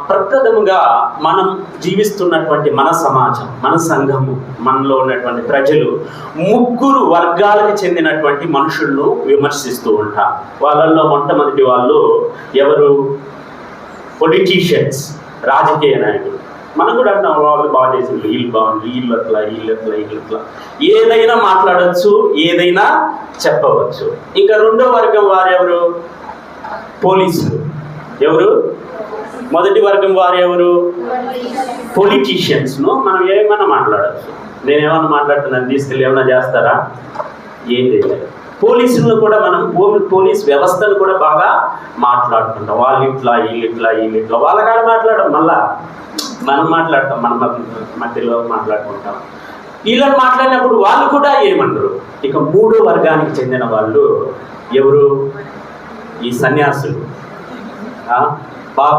ప్రప్రథముగా మనం జీవిస్తున్నటువంటి మన సమాజం, మన సంఘము, మనలో ఉన్నటువంటి ప్రజలు 3 వర్గాలకు చెందినటువంటి మనుషులను విమర్శిస్తూ ఉంటారు. వాళ్ళల్లో మొట్టమొదటి వాళ్ళు ఎవరు? పొలిటీషియన్స్, రాజకీయ నాయకులు. మనం కూడా అంటాం వాళ్ళు బాగా చేసింది, వీళ్ళు బాగుంది, వీళ్ళట్లా ఏదైనా మాట్లాడవచ్చు, ఏదైనా చెప్పవచ్చు. ఇంకా రెండో వర్గం వారు ఎవరు? పోలీసులు. ఎవరు? మొదటి వర్గం వారు ఎవరు? పొలిటీషియన్స్ను మనం ఏమైనా మాట్లాడచ్చు. నేనేమన్నా మాట్లాడుతున్నాను, తీసుకెళ్ళి ఏమైనా చేస్తారా? ఏం తెలియదు. పోలీసులను కూడా మనం పోలీస్ వ్యవస్థను కూడా బాగా మాట్లాడుకుంటాం. వాళ్ళు ఇట్లా, వీళ్ళు వాళ్ళ కాడ మాట్లాడడం, మళ్ళా మనం మాట్లాడతాం, మన మధ్యలో మాట్లాడుకుంటాం. వీళ్ళని మాట్లాడినప్పుడు వాళ్ళు కూడా ఏమన్నారు. ఇక 3వ వర్గానికి చెందిన వాళ్ళు ఎవరు? ఈ సన్యాసులు. బాబా